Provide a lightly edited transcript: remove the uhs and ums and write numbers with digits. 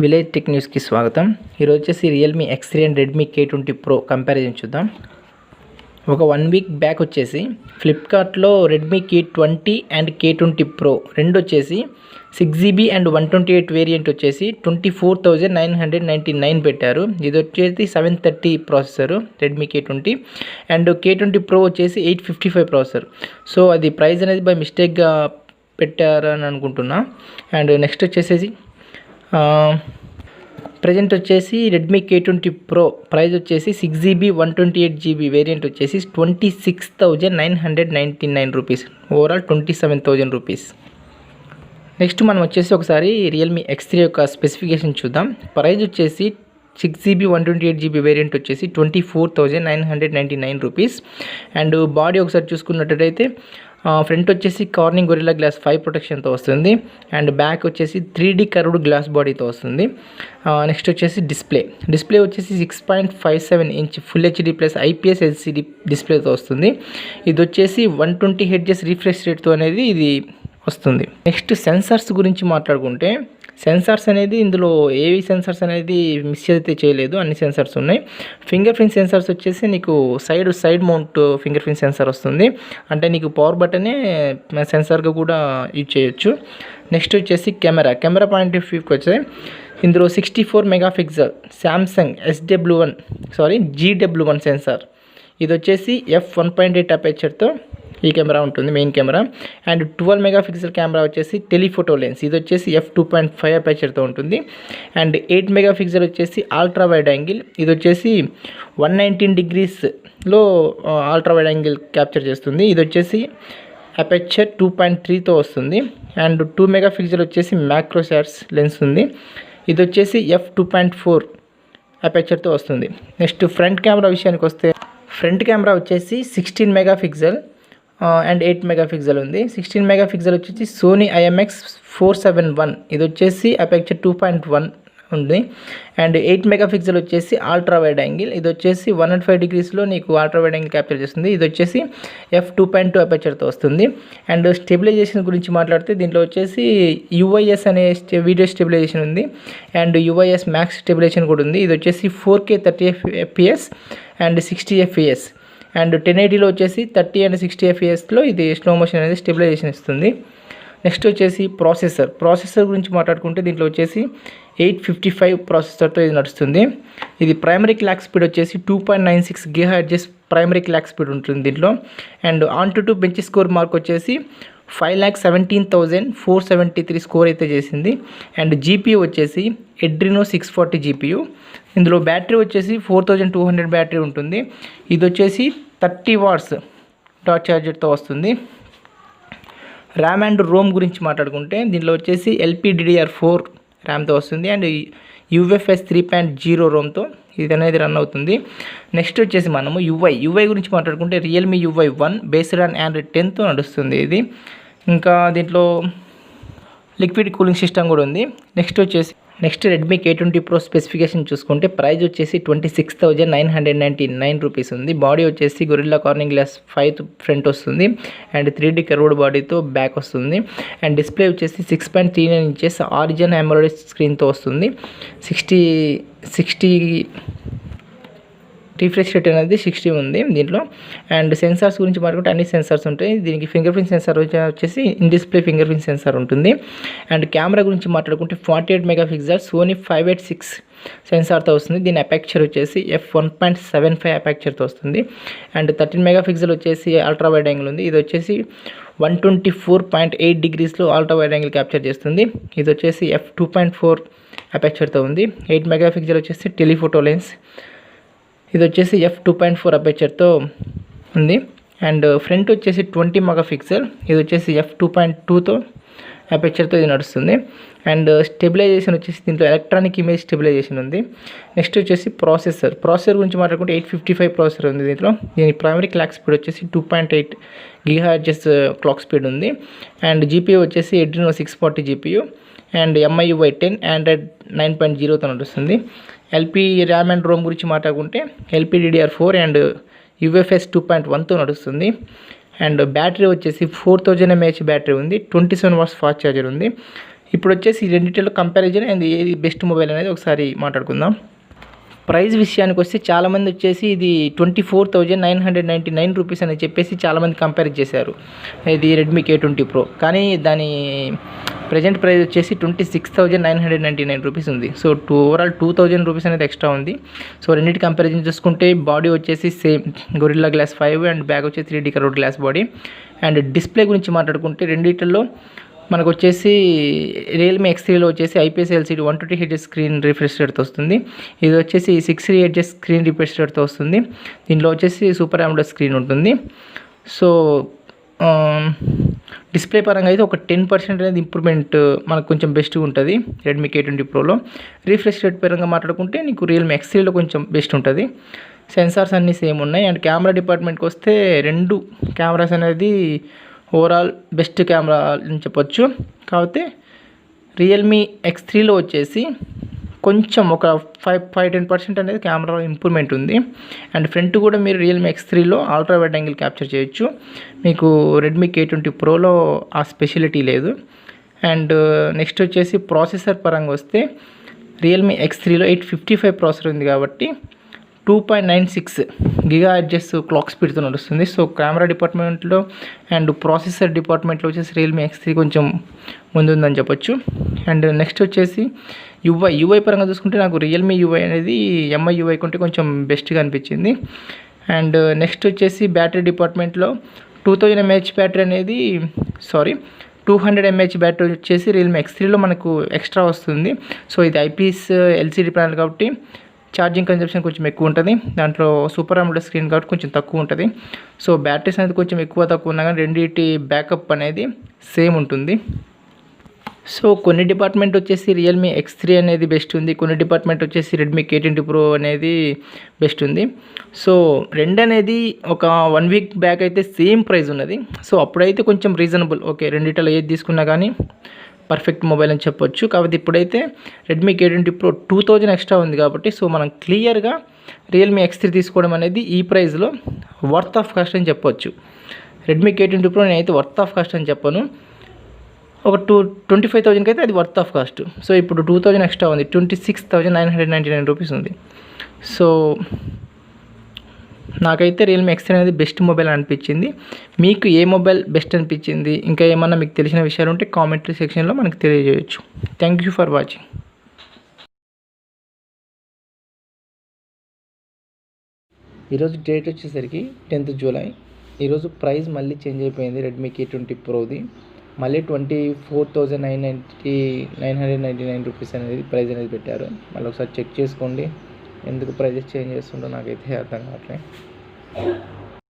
Village tech న్యూస్కి స్వాగతం. ఈరోజు వచ్చేసి Realme X3 and Redmi K20 Pro comparison చూద్దాం. ఒక 1 వీక్ బ్యాక్ వచ్చేసి ఫ్లిప్కార్ట్లో Redmi K20 and K20 Pro రెండు వచ్చేసి 6GB అండ్ 128 వేరియంట్ వచ్చేసి 24,999 పెట్టారు. ఇది వచ్చేసి 730 processor Redmi K20 and K20 Pro వచ్చేసి 855 ప్రాసెసర్. సో అది ప్రైస్ అనేది బై మిస్టేక్గా పెట్టారని అనుకుంటున్నా. అండ్ నెక్స్ట్ వచ్చేసి ప్రజెంట్ వచ్చేసి రెడ్మీ K20 Pro ప్రైస్ వచ్చేసి 6GB 128GB వేరియంట్ వచ్చేసి 26,999 రూపీస్, ఓవరాల్ 27,000 రూపీస్. నెక్స్ట్ మనం వచ్చేసి ఒకసారి రియల్మీ X3 యొక్క స్పెసిఫికేషన్ చూద్దాం. ప్రైస్ వచ్చేసి 6GB 128GB వేరియంట్ వచ్చేసి 24,999 రూపీస్. అండ్ బాడీ ఒకసారి చూసుకున్నట్టయితే ఫ్రంట్ వచ్చేసి కార్నింగ్ గొరిల్లా గ్లాస్ 5 ప్రొటెక్షన్తో వస్తుంది. అండ్ బ్యాక్ వచ్చేసి 3D కర్వ్డ్ గ్లాస్ బాడీతో వస్తుంది. నెక్స్ట్ వచ్చేసి డిస్ప్లే వచ్చేసి 6.57 inch full HD plus IPS LCD డిస్ప్లేతో వస్తుంది. ఇది వచ్చేసి 120 Hz రిఫ్రెష్ రేట్తో అనేది ఇది వస్తుంది. నెక్స్ట్ సెన్సార్స్ గురించి మాట్లాడుకుంటే సెన్సార్స్ అనేది ఇందులో ఏవి సెన్సార్స్ అనేది మిస్ అయితే చేయలేదు, అన్ని సెన్సార్స్ ఉన్నాయి. ఫింగర్ ప్రింట్ సెన్సార్స్ వచ్చేసి నీకు side mount finger print censor వస్తుంది, అంటే నీకు పవర్ బటనే సెన్సార్గా కూడా యూజ్ చేయొచ్చు. నెక్స్ట్ వచ్చేసి కెమెరా పాయింట్ ఆఫ్ వ్యూకి వచ్చే ఇందులో 64 మెగాపిక్సెల్ శాంసంగ్ GW1 సెన్సార్. ఇది వచ్చేసి f1.8 అపేచర్తో ఈ కెమెరా ఉంటుంది, main camera. And 12 megapixel camera వచ్చేసి టెలిఫోటో లెన్స్, ఇది వచ్చేసి f2.5 అపేచర్తో ఉంటుంది. అండ్ 8 మెగాపిక్సెల్ వచ్చేసి అల్ట్రా వైడ్ యాంగిల్, ఇది వచ్చేసి 119 డిగ్రీస్లో అల్ట్రా వైడ్ యాంగిల్ క్యాప్చర్ చేస్తుంది. ఇది వచ్చేసి అపేచర్ 2.3తో వస్తుంది. అండ్ 2 మెగాపిక్సెల్ వచ్చేసి మ్యాక్రో షాట్స్ లెన్స్ ఉంది, ఇది వచ్చేసి f2.4 అపేచర్తో వస్తుంది. నెక్స్ట్ ఫ్రంట్ కెమెరా విషయానికి వస్తే ఫ్రంట్ కెమెరా వచ్చేసి 16 మెగాపిక్సెల్ అండ్ 8 మెగాపిక్సెల్ ఉంది. 16 మెగాపిక్సెల్ వచ్చేసి సోనీ IMX471, ఇది వచ్చేసి అపేచర్ 2.1 ఉంది. అండ్ 8 మెగాపిక్సెల్ వచ్చేసి అల్ట్రా వైడ్ యాంగిల్, ఇది వచ్చేసి 105 డిగ్రీస్లో నీకు అల్ట్రా వైడ్ యాంగిల్ క్యాప్చర్ చేస్తుంది. ఇది వచ్చేసి f2.2 అపేచర్తో వస్తుంది. అండ్ స్టెబిలైజేషన్ గురించి మాట్లాడితే దీంట్లో వచ్చేసి UIS అనే వీడియో స్టెబిలైజేషన్ ఉంది. అండ్ UIS మ్యాక్స్ స్టెబిలైజేషన్ కూడా ఉంది. ఇది వచ్చేసి 4K 30 FPS and 60 FPS. And 1080లో వచ్చేసి 30 అండ్ 60 FPSలో ఇది స్లో మోషన్ అనేది స్టెబిలైజేషన్ ఇస్తుంది. నెక్స్ట్ వచ్చేసి ప్రాసెసర్ గురించి మాట్లాడుకుంటే దీంట్లో వచ్చేసి 855 ప్రాసెసర్తో ఇది నడుస్తుంది. ఇది ప్రైమరీ క్లాక్ స్పీడ్ వచ్చేసి 2.96 GHz ప్రైమరీ క్లాక్ స్పీడ్ ఉంటుంది దీంట్లో. And AnTuTu bench score mark వచ్చేసి 5,17,473 స్కోర్ అయితే చేసింది. అండ్ GPU వచ్చేసి Adreno 640 GPU. ఇందులో బ్యాటరీ వచ్చేసి 4200 బ్యాటరీ ఉంటుంది, ఇది వచ్చేసి 30 వాట్స్ డాట్ ఛార్జర్తో వస్తుంది. ర్యామ్ అండ్ రోమ్ గురించి మాట్లాడుకుంటే దీంట్లో వచ్చేసి LPDDR4 ర్యామ్తో వస్తుంది. అండ్ UFS 3.0 రోమ్తో ఇది అనేది రన్ అవుతుంది. నెక్స్ట్ వచ్చేసి మనము UI గురించి మాట్లాడుకుంటే Realme UI 1 based on Android 10తో నడుస్తుంది ఇది. ఇంకా దీంట్లో లిక్విడ్ కూలింగ్ సిస్టమ్ కూడా ఉంది. Next Redmi K20 Pro specification చూసుకుంటే ప్రైస్ వచ్చేసి 26,999 రూపీస్ ఉంది. బాడీ వచ్చేసి గొరిల్లా కార్నింగ్ గ్లాస్ 5 ఫ్రంట్ వస్తుంది. అండ్ 3D కర్వ్డ్ బాడీతో బ్యాక్ వస్తుంది. అండ్ డిస్ప్లే వచ్చేసి 6.39 ఇంచెస్ ఆరిజిన్ AMOLED స్క్రీన్తో వస్తుంది. 60 రిఫ్రెష్ రేట్ అనేది 60 ఉంది దీంట్లో. అండ్ సెన్సార్స్ గురించి మాట్లాడుకుంటే అన్ని సెన్సార్స్ ఉంటాయి. దీనికి ఫింగర్ ప్రింట్ సెన్సార్ వచ్చేసి in display finger print censor ఉంటుంది. అండ్ కెమెరా గురించి మాట్లాడుకుంటే 48 మెగాపిక్సెల్ సోనీ 586 సెన్సార్తో వస్తుంది. దీని అపేచర్ వచ్చేసి f1.75 అపేచర్తో వస్తుంది. అండ్ 13 మెగాపిక్సెల్ వచ్చేసి అల్ట్రా వైడ్ యాంగిల్ ఉంది, ఇది వచ్చేసి 124.8 డిగ్రీస్లో అల్ట్రా వైడ్ యాంగిల్ క్యాప్చర్ చేస్తుంది. ఇది వచ్చేసి f2.4 అపేచర్తో ఉంది. 8 మెగాపిక్సెల్ వచ్చేసి టెలిఫోటో లెన్స్, ఇది వచ్చేసి f2.4 అపేచర్తో ఉంది. అండ్ ఫ్రంట్ వచ్చేసి 20 మెగాపిక్సెల్, ఇది వచ్చేసి f2.2తో అపేచర్తో ఇది నడుస్తుంది. అండ్ స్టెబిలైజేషన్ వచ్చేసి దీంట్లో ఎలక్ట్రానిక్ ఇమేజ్ స్టెబిలైజేషన్ ఉంది. నెక్స్ట్ వచ్చేసి ప్రాసెసర్ గురించి మాట్లాడుకుంటే 855 ప్రాసెసర్ ఉంది దీంట్లో. దీని ప్రైమరీ క్లాక్ స్పీడ్ వచ్చేసి 2.8 GHz క్లాక్ స్పీడ్ ఉంది. అండ్ GPU వచ్చేసి Adreno 640 GPU. And MIUI 10 Android 9.0తో నడుస్తుంది. ర్యామ్ అండ్ రోమ్ గురించి మాట్లాడుకుంటే LPDDR4 అండ్ UFS 2.1తో నడుస్తుంది. అండ్ బ్యాటరీ వచ్చేసి 4000 mAh బ్యాటరీ ఉంది, 27 వాట్స్ ఫాస్ట్ ఛార్జర్ ఉంది. ఇప్పుడు వచ్చేసి ఈ రెండింటిలో కంపారిజన్ అండ్ ఏది బెస్ట్ మొబైల్ అనేది ఒకసారి మాట్లాడుకుందాం. ప్రైస్ విషయానికి వస్తే చాలామంది వచ్చేసి ఇది 24,999 రూపీస్ అని చెప్పేసి చాలామంది కంపేర్ చేశారు ఇది రెడ్మీ K20 Pro. కానీ దాని ప్రజెంట్ ప్రైస్ వచ్చేసి 26,999 రూపీస్ ఉంది. సో ఓవరాల్ 2,000 రూపీస్ అనేది ఎక్స్ట్రా ఉంది. సో రెండింటి కంపారిజన్ చూసుకుంటే బాడీ వచ్చేసి same Gorilla Glass 5 and back వచ్చేసి 3D curved glass body. And display గురించి మాట్లాడుకుంటే రెండిట్లో మనకు వచ్చేసి రియల్మీ X3లో వచ్చేసి IPS LCD 120 Hz screen refresh రేట్తో వస్తుంది. ఇది వచ్చేసి 60 Hz స్క్రీన్ రిఫ్రెష్ రేట్తో వస్తుంది. దీనిలో వచ్చేసి సూపర్ AMOLED స్క్రీన్ ఉంటుంది. సో డిస్ప్లే పరంగా అయితే ఒక 10% అనేది ఇంప్రూవ్మెంట్ మనకు కొంచెం బెస్ట్గా ఉంటుంది రెడ్మీ K20 Proలో. రిఫ్రెష్ రేట్ పరంగా మాట్లాడుకుంటే నీకు రియల్మీ X3లో కొంచెం బెస్ట్ ఉంటుంది. సెన్సార్స్ అన్నీ సేమ్ ఉన్నాయి. అండ్ కెమెరా డిపార్ట్మెంట్కి వస్తే 2 కెమెరాస్ అనేది ఓవరాల్ బెస్ట్ కెమెరా అని చెప్పొచ్చు. కాకపోతే రియల్మీ X3లో వచ్చేసి కొంచెం ఒక 5-10% అనేది కెమెరాలో ఇంప్రూవ్మెంట్ ఉంది. అండ్ ఫ్రంట్ కూడా మీరు రియల్మీ X3లో అల్ట్రా వైడ్ యాంగిల్ క్యాప్చర్ చేయొచ్చు. మీకు రెడ్మీ K20 Proలో ఆ స్పెషాలిటీ లేదు. అండ్ నెక్స్ట్ వచ్చేసి ప్రాసెసర్ పరంగా వస్తే రియల్మీ X3లో 855 ప్రాసెసర్ ఉంది కాబట్టి 2.96 GHz క్లాక్ స్పీడ్తో నడుస్తుంది. సో కెమెరా డిపార్ట్మెంట్లో అండ్ ప్రాసెసర్ డిపార్ట్మెంట్లో వచ్చేసి రియల్మీ X3 కొంచెం ముందుందని చెప్పొచ్చు. అండ్ నెక్స్ట్ వచ్చేసి UI పరంగా చూసుకుంటే నాకు రియల్మీ UI అనేది MI UI కంటే కొంచెం బెస్ట్గా అనిపించింది. అండ్ నెక్స్ట్ వచ్చేసి బ్యాటరీ డిపార్ట్మెంట్లో 2000 mAh బ్యాటరీ అనేది 200 mAh బ్యాటరీ వచ్చేసి రియల్మీ X3లో మనకు ఎక్స్ట్రా వస్తుంది. సో ఇది IPS LCD ప్యానల్ కాబట్టి ఛార్జింగ్ కన్జంప్షన్ కొంచెం ఎక్కువ ఉంటుంది. దాంట్లో సూపర్ AMOLED స్క్రీన్ కాబట్టి కొంచెం తక్కువ ఉంటుంది. సో బ్యాటరీస్ అనేది కొంచెం ఎక్కువ తక్కువ ఉన్నా కానీ రెండింటి బ్యాకప్ అనేది సేమ్ ఉంటుంది. సో కొన్ని డిపార్ట్మెంట్ వచ్చేసి రియల్మీ X3 అనేది బెస్ట్ ఉంది, కొన్ని డిపార్ట్మెంట్ వచ్చేసి రెడ్మీ K20 Pro అనేది బెస్ట్ ఉంది. సో రెండు అనేది ఒక 1 వీక్ బ్యాక్ అయితే సేమ్ ప్రైస్ ఉన్నది. సో అప్పుడైతే కొంచెం రీజనబుల్, ఓకే రెండిట్లో ఏది తీసుకున్నా కానీ పర్ఫెక్ట్ మొబైల్ అని చెప్పొచ్చు. కాబట్టి ఇప్పుడైతే రెడ్మీ K20 Pro 2000 ఎక్స్ట్రా ఉంది కాబట్టి సో మనం క్లియర్గా రియల్మీ X3 తీసుకోవడం అనేది ఈ ప్రైస్లో వర్త్ ఆఫ్ కాస్ట్ అని చెప్పొచ్చు. రెడ్మీ K20 Pro నేనైతే వర్త్ ఆఫ్ కాస్ట్ అని చెప్పను. ఒక 25,000కి అయితే అది వర్త్ ఆఫ్ కాస్ట్. సో ఇప్పుడు 2000 ఎక్స్ట్రా ఉంది, 26,999 రూపీస్ ఉంది. సో నాకైతే రియల్మీ X3 అనేది బెస్ట్ మొబైల్ అనిపించింది. మీకు ఏ మొబైల్ బెస్ట్ అనిపించింది, ఇంకా ఏమన్నా మీకు తెలిసిన విషయాలు ఉంటే కామెంటరీ సెక్షన్లో మనకు తెలియజేయచ్చు. Thank you for watching. ఈరోజు డేట్ వచ్చేసరికి 10th జూలై. ఈరోజు ప్రైస్ మళ్ళీ చేంజ్ అయిపోయింది. రెడ్మీ K20 Proది మళ్ళీ 24,999 రూపీస్ అనేది ప్రైస్ అనేది పెట్టారు. మళ్ళీ ఒకసారి చెక్ చేసుకోండి ఎందుకు ప్రైజెస్ చేంజ్ చేస్తుండో నాకైతే అర్థం కావట్లేదు.